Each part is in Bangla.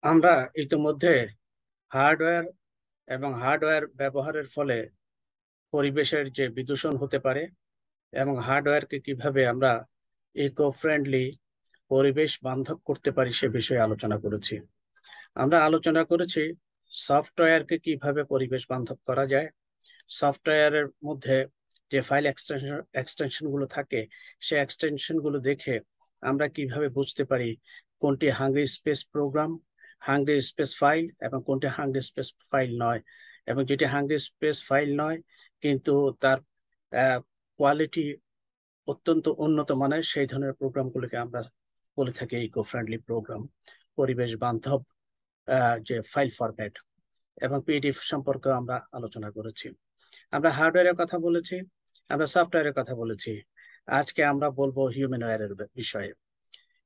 আমরা ইতিমধ্যে হার্ডওয়্যার এবং হার্ডওয়্যার ব্যবহারের ফলে পরিবেশের যে বিদূষণ হতে পারে এবং হার্ডওয়্যারকে কিভাবে আমরা ইকো ফ্রেন্ডলি পরিবেশ বান্ধব করতে পারি সে বিষয়ে আলোচনা করেছি। আমরা আলোচনা করেছি সফটওয়্যারকে কিভাবে পরিবেশ বান্ধব করা যায়। সফটওয়্যারের মধ্যে যে ফাইল এক্সটেনশন গুলো থাকে সে এক্সটেনশন গুলো দেখে আমরা কিভাবে বুঝতে পারি কোনটি hungry space program, hungry space file এবং কোনটি হাঙ্গ্রি স্পেস ফাইল নয়, এবং যেটি হাঙ্গ্রি স্পেস ফাইল নয় কিন্তু তার কোয়ালিটি অত্যন্ত উন্নত মানের সেই ধরনের প্রোগ্রামগুলোকে আমরা বলে থাকি ইকো ফ্রেন্ডলি প্রোগ্রাম, পরিবেশ বান্ধব যে ফাইল ফরম্যাট। এবং পিডিএফ সম্পর্কে আমরা আলোচনা করেছি। আমরা হার্ডওয়্যারের কথা বলেছি, আমরা সফটওয়্যারের কথা বলেছি। আজকে আমরা বলবো হিউম্যান ওয়্যারের বিষয়ে।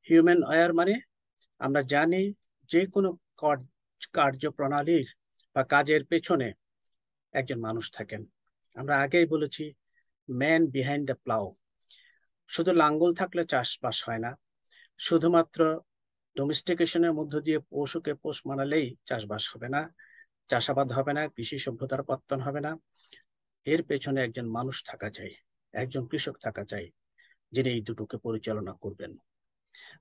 হিউম্যান ওয়্যার মানে আমরা জানি যে কোনো কার্যপ্রণালীর বা কাজের পেছনে একজন মানুষ থাকেন। আমরা আগেই বলেছি ম্যান বিহাইন্ড দ্য প্লাউ। শুধু লাঙ্গল থাকলে চাষবাস হয় না, শুধুমাত্র ডোমেস্টিকেশনের মধ্য দিয়ে পশুকে পোষ মানালেই চাষবাস হবে না, চাষাবাদ হবে না, কৃষি সভ্যতার পত্তন হবে না। এর পেছনে একজন মানুষ থাকা চাই, একজন কৃষক থাকা চাই, যিনি এই দুটোকে পরিচালনা করবেন।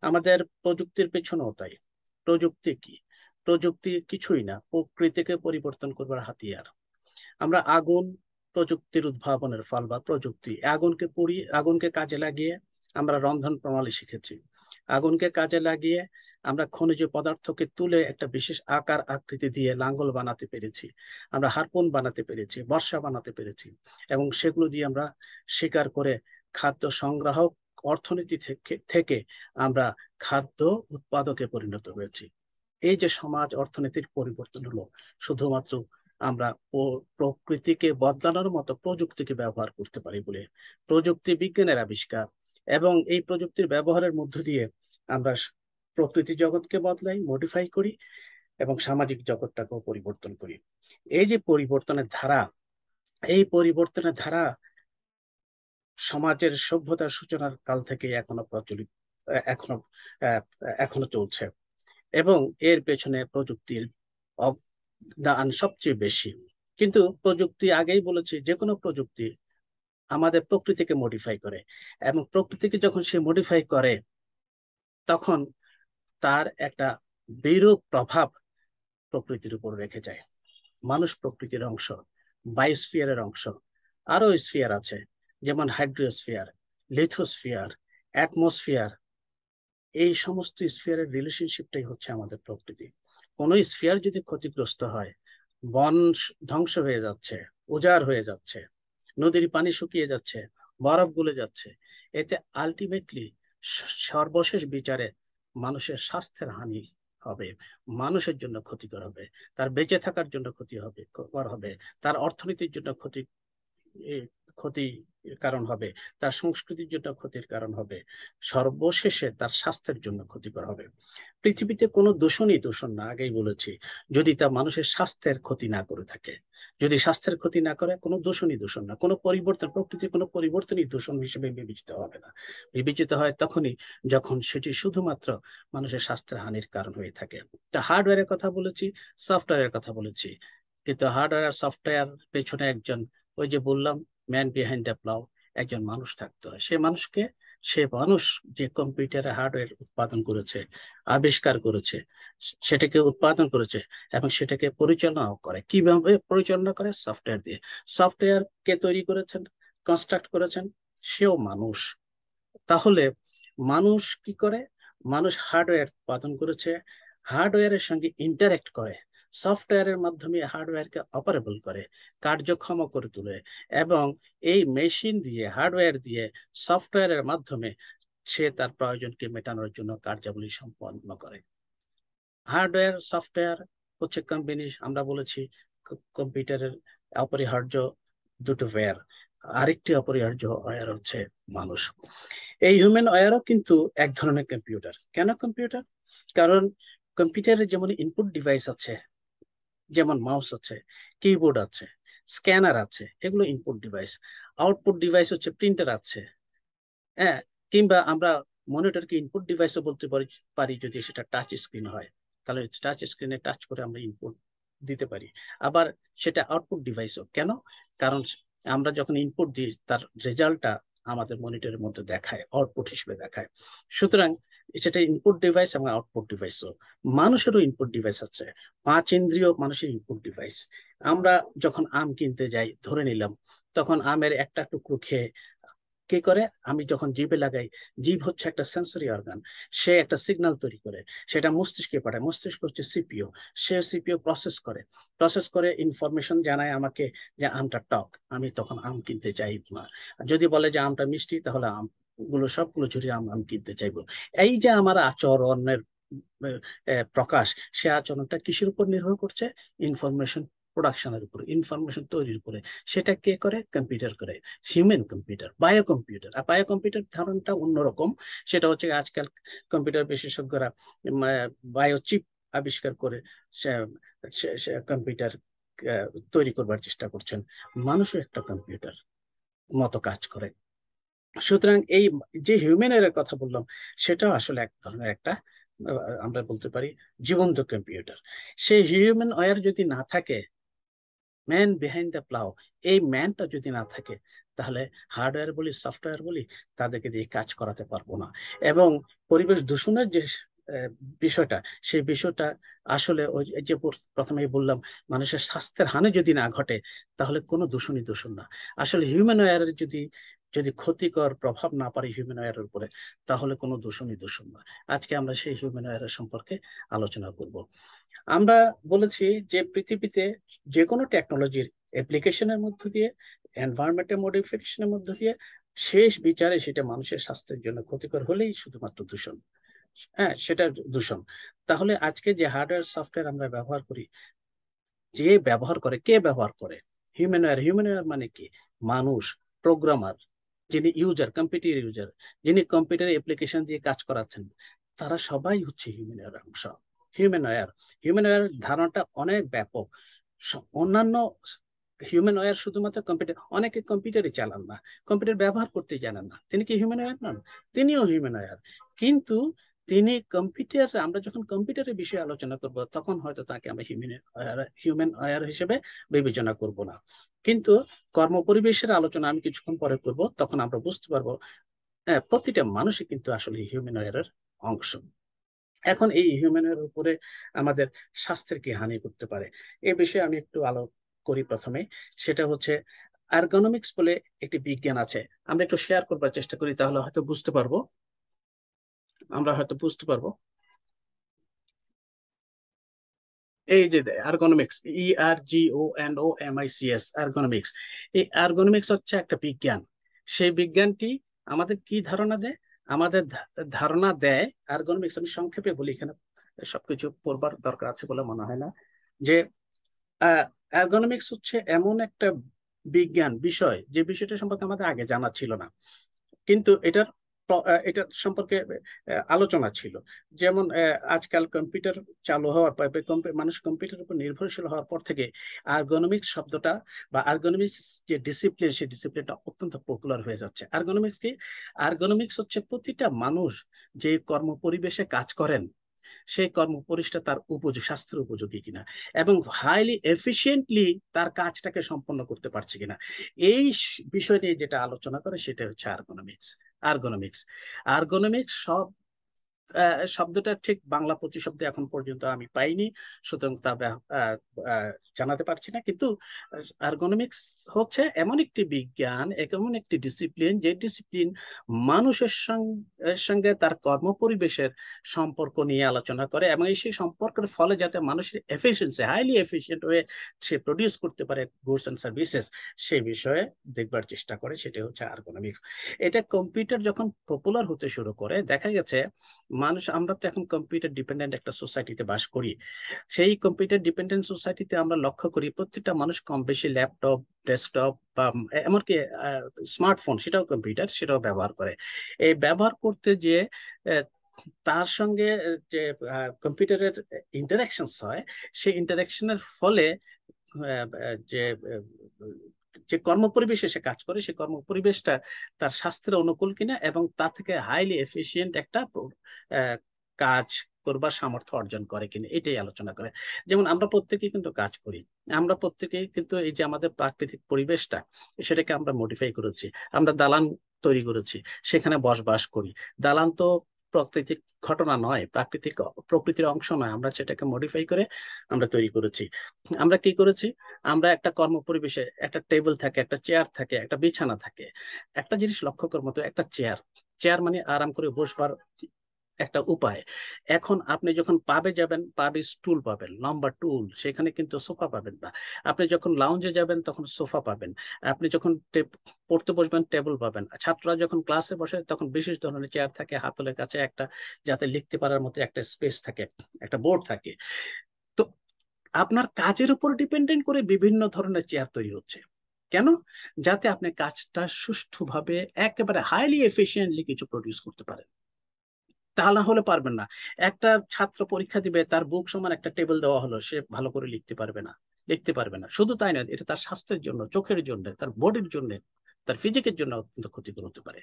আমাদের প্রযুক্তির পেছনেও তাই। প্রযুক্তি কি? প্রযুক্তি কিছুই না, প্রকৃতিকে পরিবর্তন করবার হাতিয়ার। আমরা আগুন প্রযুক্তির উদ্ভাবনের ফল বা প্রযুক্তি। আগুনকে কাজে লাগিয়ে আমরা রন্ধন প্রণালী শিখেছি। আগুনকে কাজে লাগিয়ে আমরা খনিজ পদার্থকে তুলে একটা বিশেষ আকার আকৃতি দিয়ে লাঙ্গল বানাতে পেরেছি, আমরা হারপুন বানাতে পেরেছি, বর্ষা বানাতে পেরেছি, এবং সেগুলো দিয়ে আমরা শিকার করে খাদ্য সংগ্রাহক অর্থনীতি থেকে আমরা খাদ্য উৎপাদকে পরিণত হয়েছি। এই যে সমাজ অর্থনীতির পরিবর্তন হলো শুধুমাত্র আমরা প্রকৃতিকে বদলানোর মতো প্রযুক্তিকে ব্যবহার করতে পারি বলে। প্রযুক্তি বিজ্ঞানের আবিষ্কার, এবং এই প্রযুক্তির ব্যবহারের মধ্য দিয়ে আমরা প্রকৃতি জগৎকে বদলাই, মডিফাই করি এবং সামাজিক জগৎটাকেও পরিবর্তন করি। এই যে পরিবর্তনের ধারা, এই পরিবর্তনের ধারা সমাজের সভ্যতার সূচনার কাল থেকে এখনো প্রচলিত, এখনো এখনো চলছে, এবং এর পেছনে প্রযুক্তির অবদান সবচেয়ে বেশি। কিন্তু প্রযুক্তি, আগেই বলেছি, যে কোনো প্রযুক্তি আমাদের প্রকৃতিকে মডিফাই করে, এবং প্রকৃতিকে যখন সে মডিফাই করে তখন তার একটা বিরূপ প্রভাব প্রকৃতির উপর রেখে যায়। মানুষ প্রকৃতির অংশ, বায়োস্ফিয়ারের অংশ। আরো স্ফিয়ার আছে, যেমন হাইড্রোস্ফিয়ার, লিথোস্ফিয়ার, অ্যাটমসফিয়ার। এই সমস্ত স্ফিয়ারের রিলেশনশিপটাই হচ্ছে আমাদের প্রকৃতি। কোন স্ফিয়ার যদি ক্ষতিগ্রস্ত হয়, বন ধ্বংস হয়ে যাচ্ছে, উজাড় হয়ে যাচ্ছে, নদীর পানি শুকিয়ে যাচ্ছে, বরফ গলে যাচ্ছে, এতে আলটিমেটলি সর্বশেষ বিচারে মানুষের স্বাস্থ্যের হানি হবে, মানুষের জন্য ক্ষতিকর হবে, তার বেঁচে থাকার জন্য ক্ষতিকর হবে, তার অর্থনীতির জন্য ক্ষতি কারণ হবে, তার সংস্কৃতির জন্য ক্ষতির কারণ হবে, সর্বশেষে তার স্বাস্থ্যের জন্য ক্ষতিকর হবে। পৃথিবীতে কোনো দূষণই দূষণ না, আগেই বলেছি, যদি তা মানুষের স্বাস্থ্যের ক্ষতি না করে থাকে। যদি স্বাস্থ্যের ক্ষতি না করে, কোনো দূষণই দূষণ না, কোনো পরিবর্তন, প্রকৃতির কোনো পরিবর্তনই দূষণ হিসেবে বিবেচিত হবে না। বিবেচিত হয় তখনই যখন সেটি শুধুমাত্র মানুষের স্বাস্থ্যের হানির কারণ হয়ে থাকে। তা হার্ডওয়্যারের কথা বলেছি, সফটওয়্যারের কথা বলেছি, কিন্তু হার্ডওয়্যার আর সফটওয়্যার পেছনে একজন, ওই যে বললাম, ম্যান বিহাইন্ড দ্য প্লাউ, একজন মানুষ থাকতে হয়। সে মানুষ যে কম্পিউটারে হার্ডওয়্যার উৎপাদন করেছে, আবিষ্কার করেছে, সেটাকে উৎপাদন করেছে এবং সেটাকে পরিচালনাও করে। কিভাবে পরিচালনা করে? সফটওয়্যার দিয়ে। সফটওয়্যার কে তৈরি করেছেন, কনস্ট্রাক্ট করেছেন? সেও মানুষ। তাহলে মানুষ কি করে? মানুষ হার্ডওয়্যার উৎপাদন করেছে, হার্ডওয়্যারের সঙ্গে ইন্টারেক্ট করে, সফটওয়্যারের মাধ্যমে হার্ডওয়্যারকে অপারেবল করে, কার্যক্ষম করে তোলে, এবং এই মেশিন দিয়ে, হার্ডওয়্যার দিয়ে, সফটওয়্যারের মাধ্যমে সে তার প্রয়োজনকে মেটানোর জন্য কার্যাবলী সম্পন্ন করে। হার্ডওয়্যার সফটওয়্যার হচ্ছে কম্বিনেশন। আমরা বলেছি কম্পিউটারের অপরিহার্য দুটো ওয়্যার, আরেকটি অপরিহার্য ওয়্যার হচ্ছে মানুষ। এই হিউম্যান ওয়্যারও কিন্তু এক ধরনের কম্পিউটার। কেন কম্পিউটার? কারণ কম্পিউটারে যেমন ইনপুট ডিভাইস আছে, যেমন মাউস আছে, কিবোর্ড আছে, স্ক্যানার আছে, এগুলো ইনপুট ডিভাইস। আউটপুট ডিভাইস হচ্ছে প্রিন্টার আছে, হ্যাঁ, কিংবা আমরা মনিটরকে ইনপুট ডিভাইসও বলতে পারি যদি সেটা টাচ স্ক্রিন হয়। তাহলে টাচ স্ক্রিনে টাচ করে আমরা ইনপুট দিতে পারি। আবার সেটা আউটপুট ডিভাইসও। কেন? কারণ আমরা যখন ইনপুট দিই তার রেজাল্টটা আমাদের মনিটরের মধ্যে দেখায়, আউটপুট হিসেবে দেখায়। সুতরাং সেটা ইনপুট ডিভাইস এবং আউটপুট ডিভাইসও। মানুষেরও ইনপুট ডিভাইস আছে, 5 ইন্দ্রিয় মানুষের ইনপুট ডিভাইস। আমরা যখন আম কিনতে যাই, ধরে নিলাম, তখন আমের একটা টুকরো খেয়ে কি করে, আমি যখন জিভে লাগাই, জিভ হচ্ছে একটা সেন্সরি অর্গান, সে একটা সিগন্যাল তৈরি করে, সেটা মস্তিষ্কে পাঠায়। মস্তিষ্ক হচ্ছে সিপিইউ, সে সিপিইউ প্রসেস করে ইনফরমেশন জানায় আমাকে যে আমটা টক, আমি তখন আম কিনতে চাইব না। যদি বলে যে আমটা মিষ্টি, তাহলে আম গুলো সবগুলো ঝুরিয়ে আম কিনতে চাইবো। এই যে আমার আচরণের প্রকাশ, সে আচরণটা কিসের উপর নির্ভর করছে? ইনফরমেশন প্রোডাকশনের উপরে, ইনফরমেশন তৈরির উপরে। সেটা কে করে? কম্পিউটার করে। Human computer, bio computer. আর বায়ো কম্পিউটার ধারণটা অন্যরকম। সেটা হচ্ছে আজকাল কম্পিউটার বিশেষজ্ঞরা বায়ো চিপ আবিষ্কার করে কম্পিউটার তৈরি করবার চেষ্টা করছেন। মানুষও একটা কম্পিউটার মতো কাজ করে। সুতরাং এই যে হিউম্যান এর কথা বললাম, সেটাও আসলে এক ধরনের একটা আমরা বলতে পারি জীবন্ত কম্পিউটার। সেই হিউম্যান ওয়্যার যদি না থাকে, ম্যান বিহাইন্ড দ্য প্লাউ, এই ম্যানটা যদি না থাকে, তাহলে হার্ডওয়্যার বলি, সফটওয়্যার বলি, তাদেরকে দিয়ে কাজ করাতে পারবো না। এবং পরিবেশ দূষণের যে বিষয়টা, সেই বিষয়টা আসলে ওই যে প্রথমেই বললাম, মানুষের স্বাস্থ্যের হানি যদি না ঘটে, তাহলে কোনো দূষণই দূষণ না। আসলে হিউম্যান ওয়্যারের যদি যদি ক্ষতিকর প্রভাব না পারে হিউম্যান ওয়্যারের উপরে, তাহলে কোনো দূষণই দূষণ না। আজকে আমরা সেই হিউম্যান ওয়্যারের সম্পর্কে আলোচনা করব। আমরা বলেছি যে পৃথিবীতে যে কোনো টেকনোলজির অ্যাপ্লিকেশনের মধ্য দিয়ে, এনভায়রনমেন্টের মডিফিকেশনের মধ্য দিয়ে, শেষ বিচারে সেটা মানুষের স্বাস্থ্যের জন্য ক্ষতিকর হলেই শুধুমাত্র দূষণ। হ্যাঁ, সেটা দূষণ। তাহলে আজকে যে হার্ডওয়্যার সফটওয়্যার আমরা ব্যবহার করি, যে ব্যবহার করে, কে ব্যবহার করে? Human wire. হিউম্যান ওয়্যার মানে কি? মানুষ, প্রোগ্রামার, যিনি ইউজার, কম্পিউটার ইউজার, যিনি কম্পিউটার অ্যাপ্লিকেশন দিয়ে কাজ করাচ্ছেন, তারা সবাই হচ্ছে হিউম্যান ওয়্যার অংশ। হিউম্যান ওয়্যার, হিউম্যান ওয়্যার ধারণাটা অনেক ব্যাপক। অন্যান্য হিউম্যান ওয়্যার শুধুমাত্র কম্পিউটার, অনেকে কম্পিউটারই চালান না, কম্পিউটার ব্যবহার করতে জানেন না, তিনি কি হিউম্যান ওয়্যার নন? তিনিও হিউম্যান ওয়্যার। কিন্তু তিনি কম্পিউটার, আমরা যখন কম্পিউটারের বিষয়ে আলোচনা করব, তখন হয়তো তাকে আমরা হিউম্যান ওয়্যার হিসেবে বিবেচনা করব না। কিন্তু কর্মপরিবেশের আলোচনা আমি কিছুক্ষণ পরে করব, তখন আমরা বুঝতে পারবো প্রতিটা মানুষই কিন্তু আসলে হিউম্যান ওয়্যারের অংশ। এখন এই হিউম্যানের উপরে আমাদের স্বাস্থ্যের কি হানি করতে পারে, এই বিষয়ে আমি একটু আলো করি প্রথমে। সেটা হচ্ছে আর্গোনমিক্স বলে একটি বিজ্ঞান আছে। আমরা একটু শেয়ার করবার চেষ্টা করি, তাহলে হয়তো বুঝতে পারবো, আমরা হয়তো বুঝতে পারবো। এই যে আর্গোনমিক্স, ERGONOMICS, আর্গোনমিক্স। এই আর্গোনমিক্স হচ্ছে একটা বিজ্ঞান। সেই বিজ্ঞানটি আমাদের কি ধারণা দেয়? আমাদের ধারণা দেয় আর্গোনমিক্স, আমি সংক্ষেপে বলি, এখানে সবকিছু পড়বার দরকার আছে বলে মনে হয় না। যে আর্গোনমিক্স হচ্ছে এমন একটা বিজ্ঞান বিষয়, যে বিষয়টা সম্পর্কে আমাদের আগে জানা ছিল না, কিন্তু এটার সম্পর্কে আলোচনা ছিল। যেমন আজকাল কম্পিউটার চালু হওয়ার পর, মানুষ কম্পিউটারের উপর নির্ভরশীল হওয়ার পর থেকে আর্গোনমিক্স শব্দটা বা আর্গোনমিক্স যে ডিসিপ্লিন, সেই ডিসিপ্লিনটা অত্যন্ত পপুলার হয়ে যাচ্ছে। আর্গোনমিক্স কি? আর্গোনমিক্স হচ্ছে প্রতিটা মানুষ যে কর্ম পরিবেশে কাজ করেন, সেই কর্মপরিবেশটা তার স্বাস্থ্যের উপযোগী কিনা, এবং হাইলি এফিসিয়েন্টলি তার কাজটাকে সম্পন্ন করতে পারছে কিনা, এই বিষয় নিয়ে যেটা আলোচনা করে, সেটা হচ্ছে আর্গোনমিক্স। আর্গোনমিক্স, আর্গোনমিক্স শব্দটা ঠিক বাংলা প্রতিশব্দ এখন পর্যন্ত আমি পাইনি, সুতরাং তা জানাতে পারছি না। কিন্তু আর্গোনমিক্স হচ্ছে এমন একটি বিজ্ঞান, এমন একটি ডিসিপ্লিন, যে ডিসিপ্লিন মানুষের সঙ্গে তার কর্মপরিবেশের সম্পর্ক নিয়ে আলোচনা করে, এবং এই সেই সম্পর্কের ফলে যাতে মানুষের এফিসিয়েন্সি, হাইলি এফিসিয়েন্ট হয়ে সে প্রডিউস করতে পারে গুডস এন্ড সার্ভিসেস, সেই বিষয়ে দেখবার চেষ্টা করে। সেটা হচ্ছে আর্গোনমিক্স। এটা কম্পিউটার যখন পপুলার হতে শুরু করে, দেখা গেছে মানুষ, আমরা তো এখন কম্পিউটার ডিপেন্ডেন্ট একটা সোসাইটিতে বাস করি। সেই কম্পিউটার ডিপেন্ডেন্ট সোসাইটিতে আমরা লক্ষ্য করি প্রত্যেকটা মানুষ কম বেশি ল্যাপটপ, ডেস্কটপ বা এমনকি স্মার্টফোন, সেটাও কম্পিউটার, সেটাও ব্যবহার করে। এই ব্যবহার করতে যে তার সঙ্গে যে কম্পিউটারের ইন্টারাকশনস হয়, সেই ইন্টারাকশনের ফলে যে যে কর্মপরিবেশে সে কাজ করে, সেই কর্মপরিবেশটা তার স্বাস্থ্যের অনুকূল কিনা, এবং তার থেকে হাইলি এফিসিয়েন্ট একটা কাজ করবার সামর্থ্য অর্জন করে কিনা এটাই আলোচনা করে। যেমন আমরা প্রত্যেকেই কিন্তু কাজ করি, আমরা প্রত্যেকেই কিন্তু এই যে আমাদের প্রাকৃতিক পরিবেশটা সেটাকে আমরা মডিফাই করেছি, আমরা দালান তৈরি করেছি, সেখানে বসবাস করি। দালান তো প্রাকৃতিক ঘটনা নয়, প্রকৃতির অংশ নয়, আমরা সেটাকে মডিফাই করে আমরা তৈরি করেছি। আমরা কি করেছি, আমরা একটা কর্ম পরিবেশে একটা টেবিল থাকে, একটা চেয়ার থাকে, একটা বিছানা থাকে। একটা জিনিস লক্ষ্য করার মতো, একটা চেয়ার, চেয়ার মানে আরাম করে বসবার একটা উপায়। এখন আপনি যখন পাবে যাবেন, পাবে স্টুল পাবেন, লম্বা টুল, সেখানে কিন্তু সোফা পাবেন না। আপনি যখন লাউঞ্জে যাবেন তখন সোফা পাবেন। আপনি যখন পড়তে বসবেন টেবিল পাবেন। ছাত্ররা যখন ক্লাসে বসে তখন বিশেষ ধরনের চেয়ার থাকে, হাতলের কাছে একটা, যাতে লিখতে পারার মতো একটা স্পেস থাকে, একটা বোর্ড থাকে। তো আপনার কাজের উপর ডিপেন্ডেন্ট করে বিভিন্ন ধরনের চেয়ার তৈরি হচ্ছে। কেন? যাতে আপনি কাজটা সুষ্ঠুভাবে একেবারে হাইলি এফিসিয়েন্টলি কিছু প্রডিউস করতে পারেন। তা না হলে পারবেন না। একটা ছাত্র পরীক্ষা দিবে, তার বুক সমান একটা টেবিল দেওয়া হলো, সে ভালো করে লিখতে পারবে না, লিখতে পারবে না। শুধু তাই নয়, এটা তার স্বাস্থ্যের জন্য, চোখের জন্য, তার বডির জন্য, তার ফিজিকের জন্য অত্যন্ত ক্ষতিকর হতে পারে,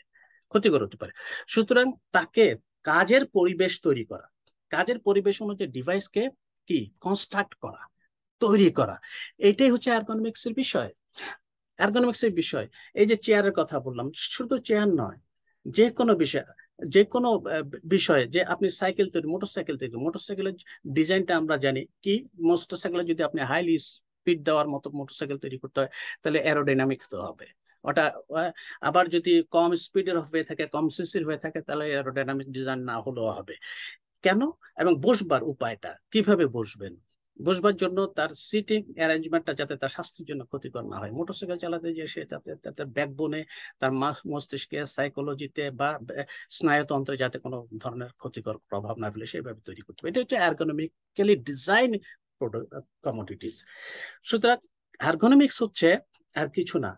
ক্ষতিকর হতে পারে। সুতরাং তাকে কাজের পরিবেশ তৈরি করা, কাজের পরিবেশ অনুযায়ী ডিভাইসকে কি কনস্ট্রাক্ট করা, তৈরি করা, এটাই হচ্ছে এর বিষয়। এর বিষয়। এই যে চেয়ারের কথা বললাম, শুধু চেয়ার নয়, যে কোনো বিষয়, যে কোনো বিষয়ে, যে আপনি সাইকেল তৈরি, মোটরসাইকেল তৈরি, মোটরসাইকেলের ডিজাইনটা আমরা জানি কি, মোটরসাইকেলে যদি আপনি হাইলি স্পিড দেওয়ার মতো মোটরসাইকেল তৈরি করতে হয়, তাহলে অ্যারোডাইনামিক হতে হবে ওটা। আবার যদি কম স্পিডের হয়ে থাকে, কম সিসির হয়ে থাকে, তাহলে অ্যারোডাইনামিক ডিজাইন না হলেও হবে। কেন? এবং বসবার উপায়টা কিভাবে বসবেন, বসবার জন্য তার সিটিং অ্যারেঞ্জমেন্টটা যাতে তার স্বাস্থ্যের জন্য ক্ষতিকর না হয়। মোটরসাইকেল চালাতে গিয়ে সে যাতে তার ব্যাকবোনে, তার মস্তিষ্কে, সাইকোলজিতে বা স্নায়ুতন্ত্রে যাতে কোনো ধরনের ক্ষতিকর প্রভাব না ফেলে সেভাবে তৈরি করতে হবে। এটা হচ্ছে এর্গোনমিক্যালি ডিজাইন কমোডিটিস। সুতরাং এর্গোনমিক্স হচ্ছে আর কিছু না।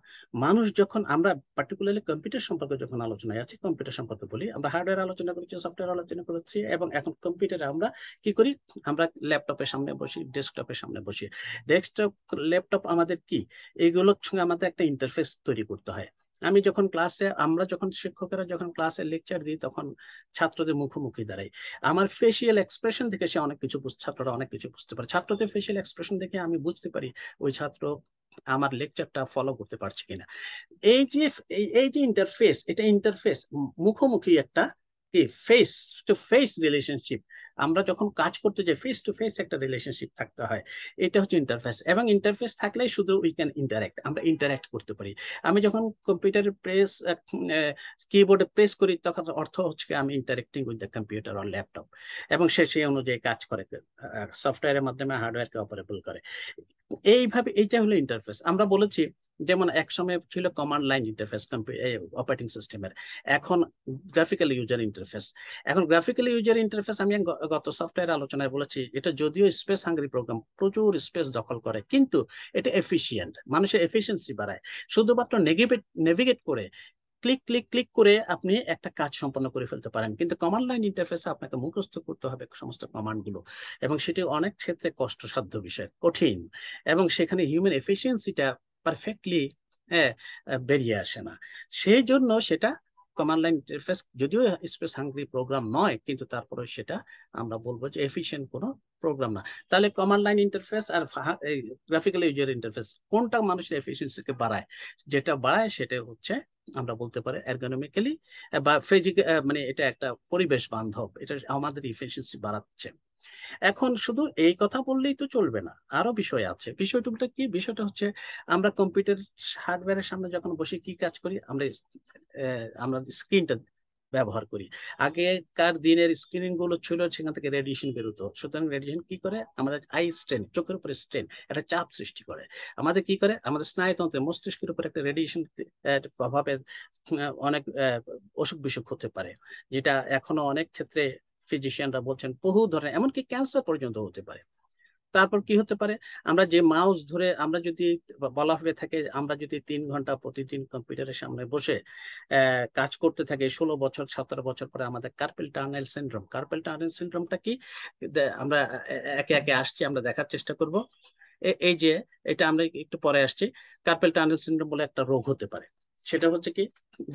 মানুষ যখন, আমরা পার্টিকুলারলি কম্পিউটার সম্পর্কে যখন আলোচনায় আছি, কম্পিউটার সম্পর্কে বলি, আমরা হার্ডওয়্যার আলোচনা করেছি, সফটওয়্যার আলোচনা করেছি, এবং এখন কম্পিউটারে আমরা কি করি, আমরা ল্যাপটপের সামনে বসি, ডেস্কটপের সামনে বসি। ডেস্কটপ, ল্যাপটপ আমাদের কি, এইগুলোর সঙ্গে আমাদের একটা ইন্টারফেস তৈরি করতে হয়। আমি যখন ক্লাসে, আমরা যখন শিক্ষকেরা যখন ক্লাসে লেকচার দিই, তখন ছাত্রদের মুখোমুখি দাঁড়াই, আমার ফেসিয়াল এক্সপ্রেশন দেখে সে অনেক কিছু, ছাত্ররা অনেক কিছু বুঝতে পারে। ছাত্রদের ফেসিয়াল এক্সপ্রেশন দেখে আমি বুঝতে পারি ওই ছাত্র আমার লেকচারটা ফলো করতে পারছে কিনা। এই যে এই যে ইন্টারফেস, এটা ইন্টারফেস, মুখোমুখি একটা কি, ফেস টু ফেস রিলেশনশিপ। আমরা যখন কাজ করতে যাই, ফেস টু ফেস একটা রিলেশনশিপ থাকতে হয়। এটা হচ্ছে ইন্টারফেস, এবং ইন্টারফেস থাকলেই শুধু উই ক্যান ইন্টারাক্ট, আমরা ইন্টারাক্ট করতে পারি। আমি যখন কম্পিউটারে প্রেস, কিবোর্ডে প্রেস করি, তখন অর্থ হচ্ছে আমি interacting with the computer or laptop, এবং সে সেই অনুযায়ী কাজ করে, সফটওয়্যারের মাধ্যমে হার্ডওয়্যারকে অপারেবল করে। এইভাবে এইটা হলো ইন্টারফেস। আমরা বলেছি যেমন এক সময় ছিল কমান্ড লাইন ইন্টারফেস অপারেটিং সিস্টেমের, এখন গ্রাফিক্যাল ইউজার ইন্টারফেস। এখন গ্রাফিক্যাল ইউজার ইন্টারফেস, আমি গত সফটওয়্যার আলোচনায় বলেছি, এটা যদিও স্পেস হাঙ্গ্রি প্রোগ্রাম, প্রচুর স্পেস দখল করে, কিন্তু এটা এফিসিয়েন্ট, মানুষের এফিসিয়েন্সি বাড়ায়। শুধুমাত্র নেভিগেট করে, ক্লিক ক্লিক ক্লিক করে আপনি একটা কাজ সম্পন্ন করে ফেলতে পারেন। কিন্তু কমান্ড লাইন ইন্টারফেসে আপনাকে মুখস্থ করতে হবে সমস্ত কমান্ড গুলো, এবং সেটি অনেক ক্ষেত্রে কষ্টসাধ্য বিষয়, কঠিন, এবং সেখানে হিউম্যান এফিসিয়েন্সিটা পারফেক্টলি বেরিয়ে আসে না। সেই জন্য সেটা কমান্ড লাইন ইন্টারফেস যদিও স্পেস হাঙ্গ্রি প্রোগ্রাম নয়, কিন্তু তারপরে সেটা আমরা বলবো যে এফিসিয়েন্ট কোনো প্রোগ্রাম না। তাহলে কমান্ড লাইন ইন্টারফেস আর গ্রাফিক্যাল ইউজার ইন্টারফেস কোনটা মানুষের এফিসিয়েন্সিকে বাড়ায়? যেটা বাড়ায় সেটা হচ্ছে, আমরা বলতে পারি এর্গোনমিক্যালি বা ফিজিক্যাল, মানে এটা একটা পরিবেশ বান্ধব, এটা আমাদের ইফিসিয়েন্সি বাড়াচ্ছে। এখন শুধু এই কথা বললেই তো চলবে না, আরো বিষয় আছে। বিষয়টা কি? বিষয়টা হচ্ছে, আমরা কম্পিউটার হার্ডওয়্যারের সামনে যখন বসে কি কাজ করি, আমরা স্ক্রিনটা ব্যবহার করি। আগেকার দিনের স্ক্রিনিং গুলো ছিল, সেখান থেকে রেডিয়েশন বেরোতো। সুতরাং রেডিয়েশন কি করে, আমাদের আই স্ট্রেন, চোখের উপরে স্ট্রেন, একটা চাপ সৃষ্টি করে। আমাদের কি করে, আমাদের স্নায়ুতন্ত্রে, মস্তিষ্কের উপর একটা রেডিয়েশন প্রভাবে অনেক অসুখ বিসুখ হতে পারে, যেটা এখনো অনেক ক্ষেত্রে ফিজিশিয়ানরা বলছেন বহু ধরনের, এমনকি ক্যান্সার পর্যন্ত হতে পারে। তারপর কি হতে পারে, আমরা যে মাউস ধরে, আমরা যদি, বলা হয়ে থাকে, আমরা যদি 3 ঘন্টা প্রতিদিন কম্পিউটারের সামনে বসে কাজ করতে থাকি, 16 বছর 17 বছর পরে আমাদের carpal tunnel syndrome, carpal tunnel সিনড্রোমটা কি, আমরা একে একে আসছি, আমরা দেখার চেষ্টা করব। এই যে, এটা আমরা একটু পরে আসছি, কার্পেল টানেল সিনড্রোম বলে একটা রোগ হতে পারে। সেটা হচ্ছে কি,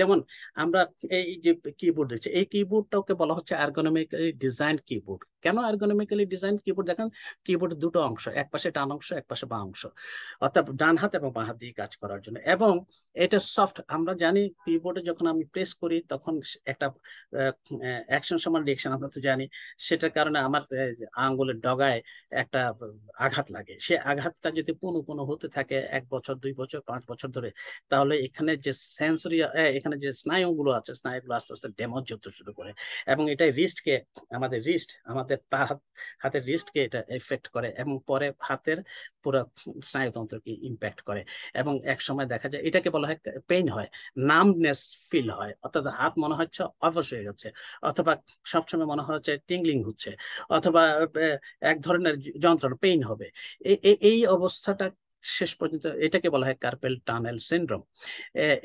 যেমন আমরা এই যে কিবোর্ড দেখছি, এই কিবোর্ডটাকে বলা হচ্ছে আর্গোনমিক্যালি ডিজাইন কিবোর্ড। কেন আর্গোনমিক্যালি ডিজাইন কিবোর্ড? দেখেন কিবোর্ডের দুটো অংশ, এক পাশে ডান অংশ, এক পাশে বাম অংশ, অর্থাৎ ডান হাত এবং বাঁ হাত দিয়ে কাজ করার জন্য। এবং এটা সফট। আমরা জানি কিবোর্ডে যখন আমি প্রেস করি তখন একটা অ্যাকশন সমান রিঅ্যাকশন, আমরা তো জানি। সেটার কারণে আমার আঙ্গুলের ডগায় একটা আঘাত লাগে। সে আঘাতটা যদি পুনঃ পুনঃ হতে থাকে 1 বছর, 2 বছর, 5 বছর ধরে, তাহলে এখানে যে সেন্সরি, এখানে যে স্নায়ুগুলো আছে, স্নায়ুগুলো আস্তে আস্তে ড্যামেজ হতে শুরু করে। এবং এটা রিস্টকে, আমাদের হাতের রিস্টকে এটা এফেক্ট করে, এবং পরে হাতের পুরো স্নায়ুতন্ত্রকে ইম্প্যাক্ট করে। এবং এক সময় দেখা যায় এটাকে বলা হয় পেইন হয়, নামনেস ফিল হয়, অর্থাৎ হাত মনে হচ্ছে অবশ হয়ে গেছে, অথবা সবসময় মনে হচ্ছে টিংলিং হচ্ছে, অথবা এক ধরনের যন্ত্রণা, পেইন হবে। এই অবস্থাটা শেষ পর্যন্ত এটাকে বলা হয় কার্পেল টানেল সিনড্রোম।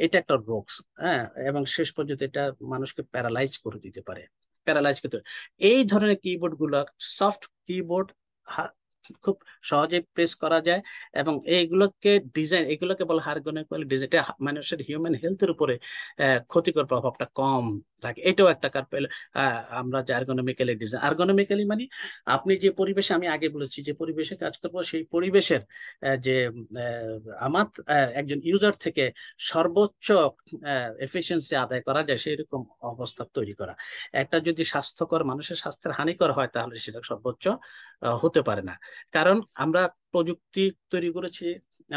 এটা একটা রোগ। হ্যাঁ, এবং শেষ পর্যন্ত এটা মানুষকে প্যারালাইজ করে দিতে পারে, প্যারালাইজ করতে। এই ধরনের কিবোর্ড গুলো, সফট কিবোর্ড, খুব সহজে প্রেস করা যায়। এবং এগুলোকে বলা হার্গোনিক্যালি ডিজাইন। এটা মানুষের হিউম্যান হেলথের উপরে ক্ষতিকর প্রভাবটা কম রাখে। এটাও একটা কার্পেল। আমরা যে আর্গোনমিক্যালি ডিজাইন, আর্গোনমিক্যালি মানে আপনি যে পরিবেশে, আমি আগে বলেছি যে পরিবেশে কাজ করবো, সেই পরিবেশের যে আমার একজন ইউজার থেকে সর্বোচ্চ এফিসিয়েন্সি আদায় করা যায় সেই রকম অবস্থা তৈরি করা। একটা যদি স্বাস্থ্যকর, মানুষের স্বাস্থ্যের হানিকর হয়, তাহলে সেটা সর্বোচ্চ হতে পারে না। কারণ আমরা প্রযুক্তি তৈরি করেছি,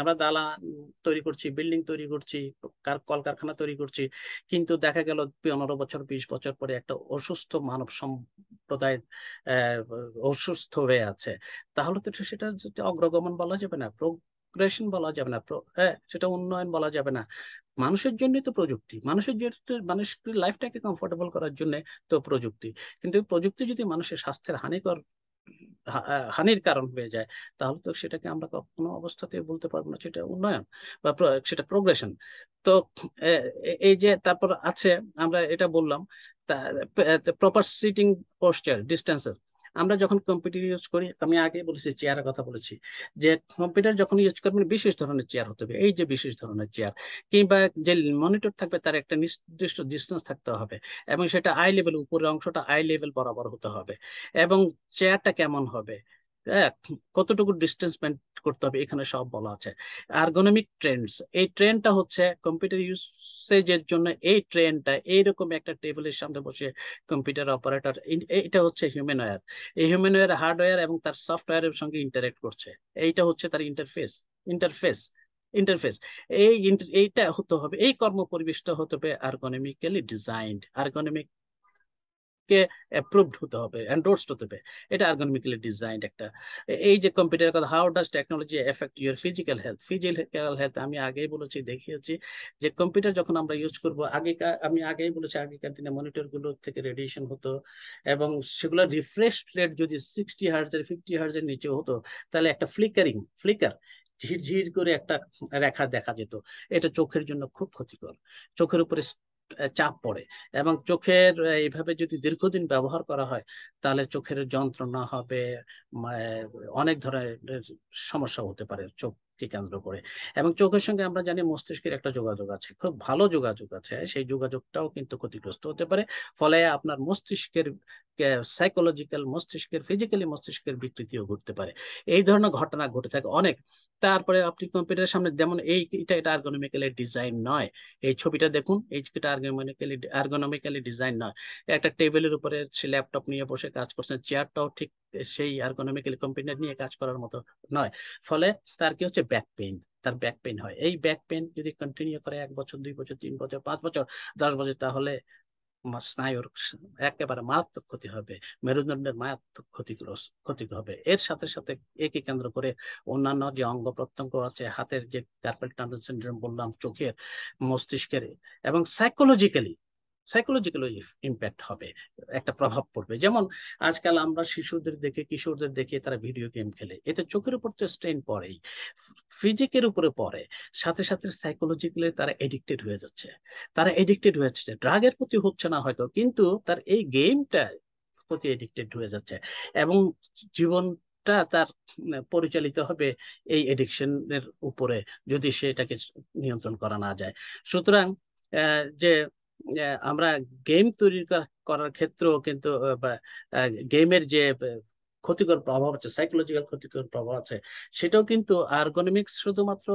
আমরা দালান তৈরি করছি, বিল্ডিং তৈরি করছি, কলকারখানা তৈরি করছি, কিন্তু দেখা গেল 15 বছর, 20 বছর পরে একটা অসুস্থ মানব সম্প্রদায় অসুস্থ হয়ে আছে। তাহলে তো সেটা অগ্রগমন বলা যাবে না, প্রোগ্রেশন বলা যাবে না, সেটা উন্নয়ন বলা যাবে না। মানুষের জন্যই তো প্রযুক্তি, মানুষের লাইফটাকে কমফোর্টেবল করার জন্য তো প্রযুক্তি। কিন্তু প্রযুক্তি যদি মানুষের স্বাস্থ্যের হানির কারণ হয়ে যায়, তাহলে তো সেটাকে আমরা কখনো অবস্থাতে বলতে পারবো না সেটা উন্নয়ন বা সেটা প্রোগ্রেশন। তো এই যে তারপর আছে, আমরা এটা বললাম, প্রপার সিটিং পোস্টার, ডিস্টেন্সের। আমরা যখন কম্পিউটার ইউজ করি, আমি আগে বলেছি, চেয়ারের কথা বলেছি, যে কম্পিউটার যখন ইউজ করবেন বিশেষ ধরনের চেয়ার হতে হবে। এই যে বিশেষ ধরনের চেয়ার, কিংবা যে মনিটর থাকবে তার একটা নির্দিষ্ট ডিস্টেন্স থাকতে হবে, এবং সেটা আই লেভেল, উপরের অংশটা আই লেভেল বরাবর হতে হবে। এবং চেয়ারটা কেমন হবে, হ্যাঁ, কতটুকু ডিস্টেন্স মেনটেন করতে হবে, এখানে সব বলা আছে। আর্গোনমিক ট্রেন্ডস, এই ট্রেন্ডটা হচ্ছে কম্পিউটার ইউসেজের জন্য, এই ট্রেন্ডটা এইরকম একটা টেবিলের সামনে বসে কম্পিউটার অপারেটর, এটা হচ্ছে হিউম্যানওয়্যার। এই হিউম্যানওয়্যার হার্ডওয়্যার এবং তার সফটওয়্যারের সঙ্গে ইন্টারেক্ট করছে। এইটা হচ্ছে তার ইন্টারফেস ইন্টারফেস। এইটা হতে হবে, এই কর্ম পরিবেশটা হতে হবে আর্গোনমিক্যালি ডিজাইনড, কে অ্যাপ্রুভড হতে হবে, এন্ডোর্সড হতে হবে। এটা আর্গোনমিক্যালি ডিজাইনড একটা। এই যে কম্পিউটারের কথা, how does technology effect your physical health, আমি আগেই বলেছি, দেখিয়েছি যে কম্পিউটার যখন আমরা ইউজ করব, আমি আগেই বলেছি, আগেকার দিনে মনিটর গুলো থেকে রেডিয়েশন হতো, এবং সেগুলো রিফ্রেশ রেট যদি 60 হার্টজের, 50 হার্টজের নিচে হতো, তাহলে একটা ফ্লিকার ঝিরঝির করে একটা রেখা দেখা যেত। এটা চোখের জন্য খুব ক্ষতিকর, চোখের উপরে চাপ পড়ে। এবং চোখের এইভাবে যদি দীর্ঘদিন ব্যবহার করা হয়, তাহলে চোখের যন্ত্রণা হবে, অনেক ধরনের সমস্যা হতে পারে চোখকে কেন্দ্র করে। এবং চোখের সঙ্গে আমরা জানি মস্তিষ্কের একটা যোগাযোগ আছে, খুব ভালো যোগাযোগ আছে, সেই যোগাযোগটাও কিন্তু ক্ষতিগ্রস্ত হতে পারে। ফলে আপনার মস্তিষ্কের ফিজিক্যালি মস্তিষ্কের বিকৃতিও ঘটতে পারে। এই ধরনের ঘটনা ঘটে থাকে অনেক। তারপরে আপনি কম্পিউটারের সামনে, যেমন এটা আর্গোনমিক্যালি ডিজাইন নয়। এই ছবিটা দেখুন, এই ছবিটা আর্গোনমিক্যালি ডিজাইন নয়। একটা টেবিলের উপরে সে ল্যাপটপ নিয়ে বসে কাজ করছেন, চেয়ারটাও ঠিক সেই আর্গোনমিক্যালি কম্পিউটার নিয়ে কাজ করার মতো নয়। ফলে তার কি হচ্ছে, ব্যাক পেইন হয়। এই ব্যাক পেইন যদি কন্টিনিউ করে 1 বছর, 2 বছর, 3 বছর, 5 বছর, 10 বছর, তাহলে স্নায়ুর একেবারে মারাত্মক ক্ষতি হবে, মেরুদণ্ডের মারাত্মক ক্ষতি হবে। এর সাথে সাথে একে কেন্দ্র করে অন্যান্য যে অঙ্গ প্রত্যঙ্গ আছে, হাতের যে কার্পেল টানেল সিনড্রোম বললাম, চোখের, মস্তিষ্কের, এবং সাইকোলজিক্যালি ইম্প্যাক্ট হবে, একটা প্রভাব পড়বে। যেমন আজকাল আমরা শিশুদের দেখে, কিশোরদের দেখে, তারা ভিডিও গেম খেলে, এতে চোখের উপর তো স্ট্রেন পড়েই, ফিজিকের উপরে পড়ে, সাথে সাথে সাইকোলজিক্যালি তারা এডিক্টেড হয়ে যাচ্ছে। ড্রাগের প্রতি হচ্ছে না হয়তো, কিন্তু তার এই গেমটা প্রতি এডিক্টেড হয়ে যাচ্ছে। এবং জীবনটা তার পরিচালিত হবে এই এডিকশনের উপরে, যদি সে এটাকে নিয়ন্ত্রণ করা না যায়। সুতরাং যে আমরা গেম তৈরি করার ক্ষেত্রেও কিন্তু গেমের যে ক্ষতিকর প্রভাব আছে, সাইকোলজিক্যাল ক্ষতিকর প্রভাব আছে, সেটাও কিন্তু আর্গোনমিক্স শুধুমাত্র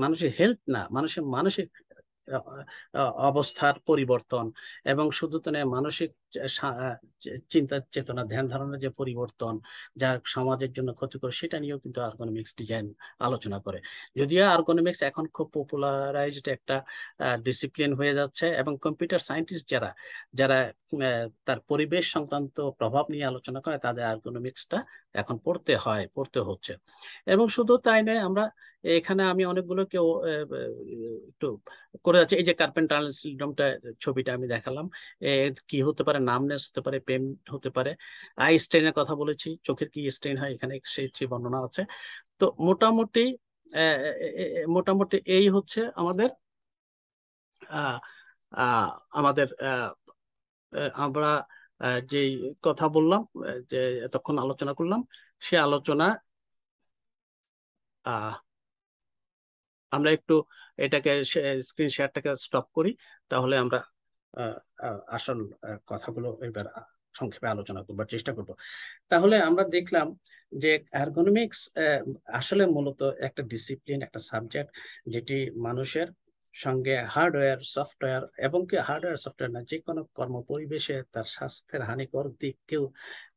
মানুষের হেলথ না, মানুষের মানসিক অবস্থার পরিবর্তন, এবং শুধু তো নয়, মানসিক চিন্তা চেতনা ধ্যান ধারণার যে পরিবর্তন যা সমাজের জন্য ক্ষতিকর, সেটা নিয়েও কিন্তু আর্গোনমিক্স ডিজাইন আলোচনা করে। যদিও আর্গোনমিক্স এখন খুব পপুলারাইজড একটা ডিসিপ্লিন হয়ে যাচ্ছে, এবং কম্পিউটার সায়েন্টিস্ট যারা যারা তার পরিবেশ সংক্রান্ত প্রভাব নিয়ে আলোচনা করে, তাদের আর্গোনমিক্সটা এখন পড়তে হচ্ছে। এবং শুধু তাই নয়, আমরা এখানে আমি অনেকগুলো কেউ একটু করে যাচ্ছে। এই যে কার্পেন্টার সিনড্রোমটা, ছবিটা আমি দেখালাম, কি হতে পারে, নামনেস হতে পারে, পেন হতে পারে। আই স্ট্রেনের কথা বলেছি, চোখের কি স্ট্রেন হয়, এখানে সেই বর্ণনা আছে। তো মোটামুটি মোটামুটি এই হচ্ছে আমাদের আহ আহ আমাদের আমরা যেই কথা বললাম, যে এতক্ষণ আলোচনা করলাম, সে আলোচনা আহ আমরা একটু এটাকে স্ক্রিন শেয়ারটাকে স্টপ করি, তাহলে আমরা আসল কথাগুলো এবার সংক্ষেপে আলোচনা করবার চেষ্টা করব। তাহলে আমরা দেখলাম যে এর্গোনমিক্স আসলে মূলত একটা ডিসিপ্লিন, একটা সাবজেক্ট, যেটি মানুষের সঙ্গে হার্ডওয়্যার সফটওয়্যার, এবং কি হার্ডওয়্যার সফটওয়্যার না, যে কোনো কর্ম পরিবেশে তার স্বাস্থ্যের হানিকর দিককেও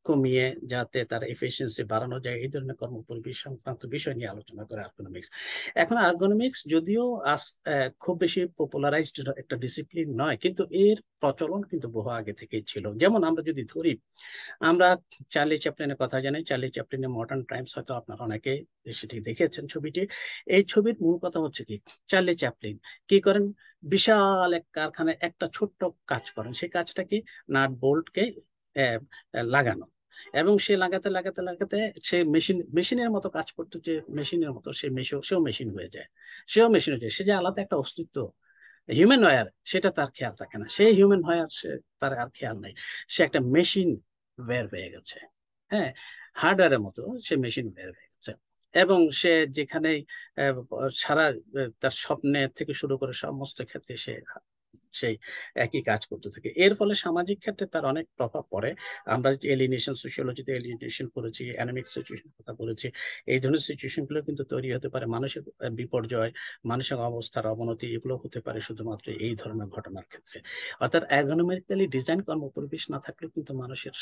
কমিয়ে যাতে তার এফিসিয়েন্সি বাড়ানো যায়, এই ধরনের কর্ম পরিবেশ সংক্রান্ত বিষয় নিয়ে আলোচনা করে আর্গোনমিক্স। এখন আর্গোনমিক্স যদিও খুব বেশি পপুলারাইজড একটা ডিসিপ্লিন নয়, কিন্তু এর প্রচলন কিন্তু বহু আগে থেকেই ছিল। যেমন আমরা যদি ধরি, আমরা চার্লি চ্যাপলিনের কথা জানি। চার্লি চ্যাপলিনের মডার্ন টাইমস হয়তো আপনারা অনেকে সেটি দেখেছেন ছবিটি। এই ছবির মূল কথা হচ্ছে কি, চার্লি চ্যাপলিন কি করেন, বিশাল এক কারখানায় একটা ছোট্ট কাজ করেন। সেই কাজটা কি, নাট বোল্টকে লাগানো, এবং সে লাগাতে লাগাতে লাগাতে সে মেশিনের মতো কাজ করতো, যে মেশিনের মতো সেও মেশিন হয়ে যায়, সে যে আলাদা একটা অস্তিত্ব, হিউম্যান ওয়্যার, সেটা তার খেয়াল রাখে না। সে হিউম্যান ওয়্যার, তার আর খেয়াল নাই, সে একটা মেশিন ওয়্যার হয়ে গেছে। হ্যাঁ, হার্ডওয়্যারের মতো সে মেশিন ওয়্যার হয়ে গেছে। এবং সে যেখানে সারা তার স্বপ্নের থেকে শুরু করে সমস্ত ক্ষেত্রে সেই একই কাজ করতে থাকে। এর ফলে সামাজিক ক্ষেত্রে তার অনেক প্রভাব পড়ে। আমরা এলিয়েনেশন, সোশিওলজিতে এলিয়েনেশন করেছি, অ্যানামিক সিচুয়েশন কথা বলেছি। এই ধরনের সিচুয়েশন গুলো কিন্তু তৈরি হতে পারে, মানসিক বিপর্যয়, মানসিক অবস্থার অবনতি, এগুলো হতে পারে শুধুমাত্র এই ধরনের ঘটনার ক্ষেত্রে। অর্থাৎ অ্যারগোনমিক্যালি ডিজাইন কর্মপরিবেশ না থাকলে কিন্তু মানুষের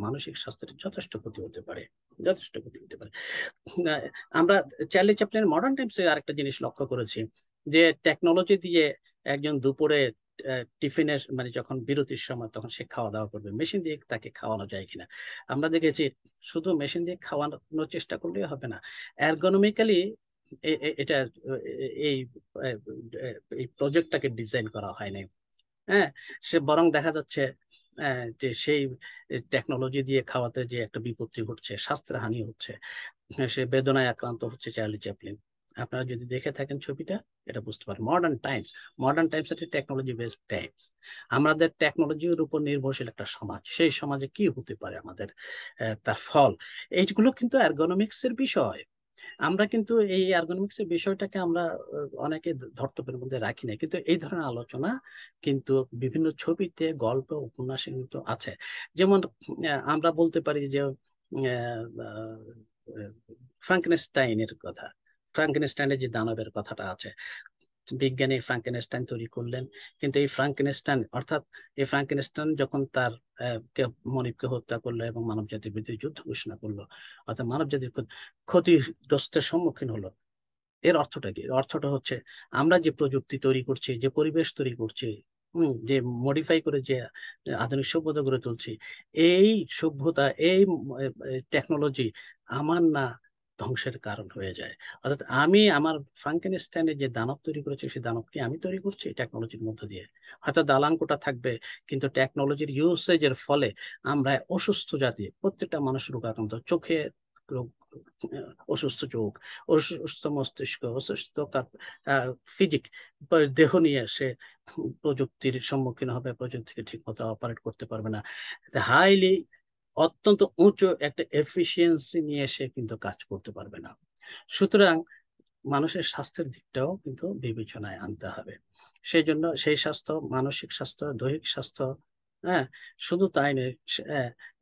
মানসিক স্বাস্থ্যের যথেষ্ট ক্ষতি হতে পারে, যথেষ্ট ক্ষতি হতে পারে। আমরা চার্লি চ্যাপলিনের মডার্ন টাইমসে আরেকটা জিনিস লক্ষ্য করেছি, যে টেকনোলজি দিয়ে একজন দুপুরে টিফিনের মানে যখন বিরতির সময়, তখন সে খাওয়া দাওয়া করবে, মেশিন দিয়ে তাকে খাওয়ানো যায় কিনা। আমরা দেখেছি শুধু মেশিন দিয়ে খাওয়ানোর চেষ্টা করলেই হবে না, এর্গোনমিক্যালি এটা এই এই প্রজেক্টটাকে ডিজাইন করা হয় নাই। হ্যাঁ, সে বরং দেখা যাচ্ছে যে সেই টেকনোলজি দিয়ে খাওয়াতে যে একটা বিপত্তি ঘটছে, স্বাস্থ্যের হানি হচ্ছে, সে বেদনায় আক্রান্ত হচ্ছে চার্লি চ্যাপলিন। আপনারা যদি দেখে থাকেন ছবিটা, এটা বুঝতে পারেন। মডার্ন টাইমস একটা টেকনোলজি বেসড টাইমস। আমাদের টেকনোলজির উপর নির্ভরশীল একটা সমাজ, সেই সমাজে কি হতে পারে আমাদের তার ফল, এইগুলো কিন্তু এর্গোনমিক্স এর বিষয়। আমরা কিন্তু এই এর্গোনমিক্স এর বিষয়টাকে আমরা অনেকে ধর্তব্যের মধ্যে রাখি না, কিন্তু এই ধরনের আলোচনা কিন্তু বিভিন্ন ছবিতে, গল্প, উপন্যাসে কিন্তু আছে। যেমন আমরা বলতে পারি যে ফ্রাঙ্কেনস্টাইনের কথা, ফ্রাঙ্কেনস্টাইনের যে দানবের কথাটা আছে, বিজ্ঞানী ফ্রাঙ্কেনস্টাইন তৈরি করলেন, কিন্তু এই ফ্রাঙ্কেনস্টাইন, অর্থাৎ এই ফ্রাঙ্কেনস্টাইন যখন তার মনিবকে হত্যা করলো এবং মানব জাতির বিরুদ্ধে যুদ্ধ ঘোষণা করলো, অর্থাৎ মানব জাতির ক্ষতিগ্রস্তের সম্মুখীন হলো, এর অর্থটা কি? এর অর্থটা হচ্ছে, আমরা যে প্রযুক্তি তৈরি করছি, যে পরিবেশ তৈরি করছি, যে মডিফাই করে যে আধুনিক সভ্যতা গড়ে তুলছি, এই সভ্যতা, এই টেকনোলজি আমার না ধ্বংসের কারণ হয়ে যায়। অর্থাৎ আমি আমার ফ্রাঙ্কেনস্টাইনের যে দানব তৈরি করেছি, সেই দানবকে আমি তৈরি করছি টেকনোলজির মধ্য দিয়ে। হয়তো দালান কোঠা থাকবে, কিন্তু টেকনোলজির ইউসেজের ফলে আমরা অসুস্থ জাতি, প্রত্যেকটা মানুষ রোগাক্রান্ত, চোখে রোগ, অসুস্থ চোখ, অসুস্থ মস্তিষ্ক, অসুস্থ ফিজিক, দেহ নিয়ে সে প্রযুক্তির সম্মুখীন হবে, প্রযুক্তিকে ঠিক মতো অপারেট করতে পারবে না, হাইলি অত্যন্ত উঁচু একটা এফিসিয়েন্সি নিয়ে সে কিন্তু কাজ করতে পারবে না। সুতরাং মানুষের স্বাস্থ্যের দিকটাও কিন্তু বিবেচনায় আনতে হবে। সেই জন্য সেই স্বাস্থ্য, মানসিক স্বাস্থ্য, দৈহিক স্বাস্থ্য, হ্যাঁ, শুধু তাই নয়,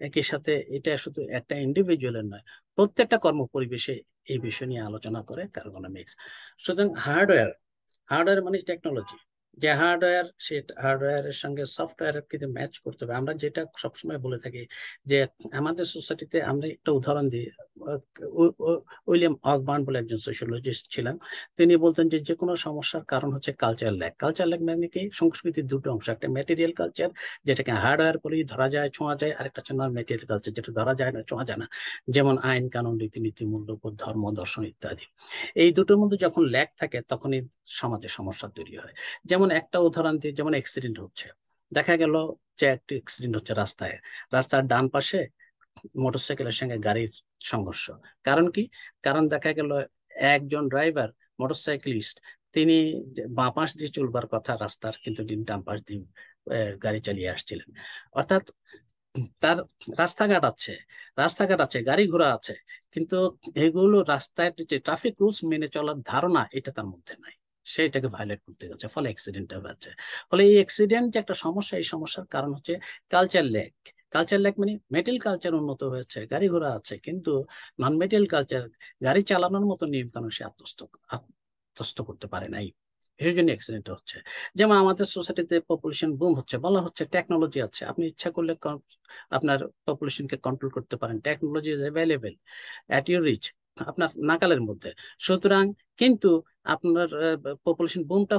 একই সাথে এটা শুধু একটা ইন্ডিভিজুয়ালের নয়, প্রত্যেকটা কর্ম পরিবেশে এই বিষয় নিয়ে আলোচনা করে কার্বনমিক্স। সুতরাং হার্ডওয়্যার মানে টেকনোলজি, যে হার্ডওয়্যার, সে হার্ডওয়্যারের সঙ্গে সফটওয়্যার কিন্তু ম্যাচ করতে হবে। আমরা যেটা সবসময় বলে থাকি যে আমাদের সোসাইটিতে, আমরা একটা উদাহরণ দিই, উইলিয়াম অকবার্ন বলে একজন সোশ্যোলজিস্ট ছিলেন। তিনি বলতেন যে যে কোনো সমস্যার কারণ হচ্ছে কালচার ল্যাগ। কালচার ল্যাগ মানে কি? সংস্কৃতির দুটো অংশ, একটা ম্যাটেরিয়াল কালচার যেটাকে হার্ডওয়্যার করেই ধরা যায়, ছোঁয়া যায়, আরেকটা হচ্ছে নন ম্যাটেরিয়াল কালচার যেটা ধরা যায় না, ছোঁয়া যায় না, যেমন আইন কানুন, রীতিনীতি, মূল্যবোধ, ধর্ম, দর্শন ইত্যাদি। এই দুটোর মধ্যে যখন ল্যাগ থাকে তখনই সমাজে সমস্যা তৈরি হয়। যেমন একটা উদাহরণ দিই, যেমন অ্যাক্সিডেন্ট হচ্ছে, দেখা গেল যে একটা অ্যাক্সিডেন্ট হচ্ছে রাস্তায়, রাস্তার ডান পাশে মোটরসাইকেলের সঙ্গে গাড়ির সংঘর্ষ। কারণ কি? কারণ দেখা গেল একজন ড্রাইভার, মোটরসাইকেলিস্ট, তিনি বাঁ পাশ দিয়ে চলবার কথা রাস্তার, কিন্তু তিনি ডান পাশ দিয়ে গাড়ি চালিয়ে আসছিলেন। অর্থাৎ তার রাস্তাঘাট আছে, গাড়ি ঘোড়া আছে, কিন্তু এগুলো রাস্তায় যে ট্রাফিক রুলস মেনে চলার ধারণা, এটা তার মধ্যে নাই। সে এটাকে ভায়োলেট করতে গেছে, ফলে অ্যাক্সিডেন্টটা হচ্ছে। ফলে এই অ্যাক্সিডেন্ট যে একটা সমস্যা, এই সমস্যার কারণ হচ্ছে কালচার ল্যাক। কালচার ল্যাক মানে মেটেল কালচার উন্নত হয়েছে, গাড়ি ঘোড়া আছে, কিন্তু নন মেটেল কালচার, গাড়ি চালানোর মতো নিয়ম কানুন সে আত্মস্থ করতে পারে নাই। এর জন্য অ্যাক্সিডেন্ট হচ্ছে। যেমন আমাদের সোসাইটিতে পপুলেশন বুম হচ্ছে, বলা হচ্ছে টেকনোলজি আছে, আপনি ইচ্ছা করলে আপনার পপুলেশনকে কন্ট্রোল করতে পারেন, technology is available at your rich, আপনার নাগালের মধ্যে। সুতরাং কিন্তু আপনার পপুলেশন বুমটা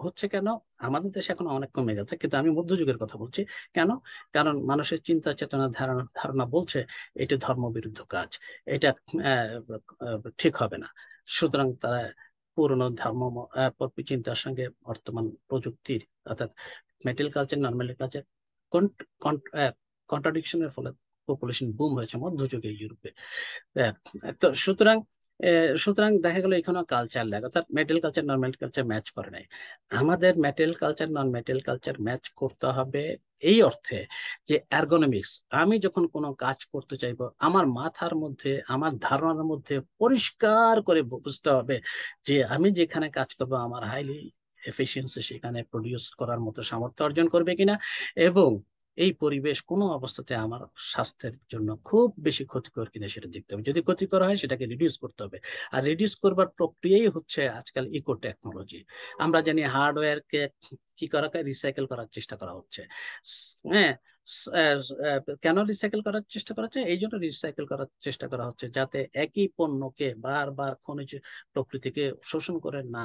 হচ্ছে কেন? আমাদের দেশে এখন অনেক কমে গেছে, কিন্তু আমি মধ্যযুগের কথা বলছি। কেন? কারণ মানুষের চিন্তা চেতনা, ধারণা ধারণা বলছে এটা ধর্মবিরুদ্ধ কাজ, এটা ঠিক হবে না। সুতরাং তারা পুরনো ধর্ম চিন্তার সঙ্গে বর্তমান প্রযুক্তির, অর্থাৎ মেটেল কালচার, নন কালচার কন্ট্রাডিকশনের ফলে পপুলেশন বুম হয়েছে মধ্যযুগে ইউরোপে। আহ, তো সুতরাং দেখা গেল এখানে কালচার ল্যাগ, অর্থাৎ মেটেল কালচার নন মেটেল কালচার ম্যাচ করে নাই। আমাদের মেটেল কালচার নন মেটেল কালচার ম্যাচ করতে হবে এই অর্থে যে অ্যার্গোনমিক্স, আমি যখন কোনো কাজ করতে চাইবো, আমার মাথার মধ্যে, আমার ধারণার মধ্যে পরিষ্কার করে বুঝতে হবে যে আমি যেখানে কাজ করবো আমার হাইলি এফিসিয়েন্সি সেখানে প্রডিউস করার মতো সামর্থ্য অর্জন করবে কিনা, এবং এই পরিবেশ কোনো অবস্থাতে আমার স্বাস্থ্যের জন্য খুব বেশি ক্ষতিকর কিনা সেটা দেখতে হবে। যদি ক্ষতিকর হয় সেটাকে রিডিউস করতে হবে। আর রিডিউস করবার প্রক্রিয়াই হচ্ছে আজকাল ইকো টেকনোলজি। আমরা জানি হার্ডওয়্যারকে কি করা হয়, রিসাইকেল করার চেষ্টা করা হচ্ছে। হ্যাঁ, কেন রিসাইকেল করার চেষ্টা করা হচ্ছে? এই জন্য রিসাইকেল করার চেষ্টা করা হচ্ছে যাতে একই পণ্যকে বারবার খনিজ প্রকৃতিকে শোষণ করে না,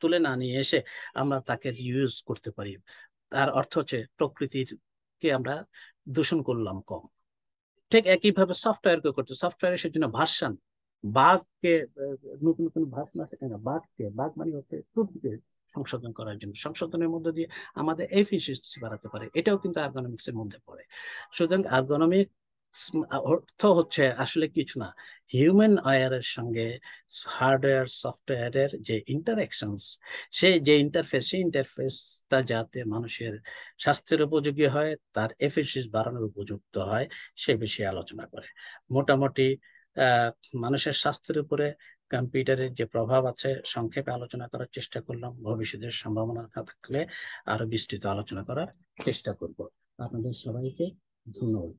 তুলে না নিয়ে এসে আমরা তাকে ইউজ করতে পারি। তার অর্থ হচ্ছে প্রকৃতির কে আমরা দূষণ করলাম কম। ঠিক একইভাবে সফটওয়্যারকে করতে, সফটওয়্যারের সেজন্য ভার্সন, বাগকে, নতুন নতুন ভার্সন আছে কেন, বাগ মানে হচ্ছে ত্রুটিকে সংশোধন করার জন্য, সংশোধনের মধ্যে দিয়ে আমাদের এফিসিয়েন্সি বাড়াতে পারে, এটাও কিন্তু আর্গোনমিক্স এর মধ্যে পড়ে। সুতরাং আর্গোনমিক অর্থ হচ্ছে আসলে কিছু না, হিউম্যান ওয়্যারের সঙ্গে হার্ডওয়্যার সফটওয়্যারের যে ইন্টারাকশনস, সেই যে ইন্টারফেস, সেই ইন্টারফেসটা যাতে মানুষের স্বাস্থ্যের উপযোগী হয়, তার এফিসিয়েন্সি বাড়ানোর উপযুক্ত হয়, সে বিষয়ে আলোচনা করে। মোটামুটি আহ মানুষের স্বাস্থ্যের উপরে কম্পিউটারের যে প্রভাব আছে সংক্ষেপে আলোচনা করার চেষ্টা করলাম। ভবিষ্যতের সম্ভাবনা থাকলে আরো বিস্তৃত আলোচনা করার চেষ্টা করব। আপনাদের সবাইকে ধন্যবাদ।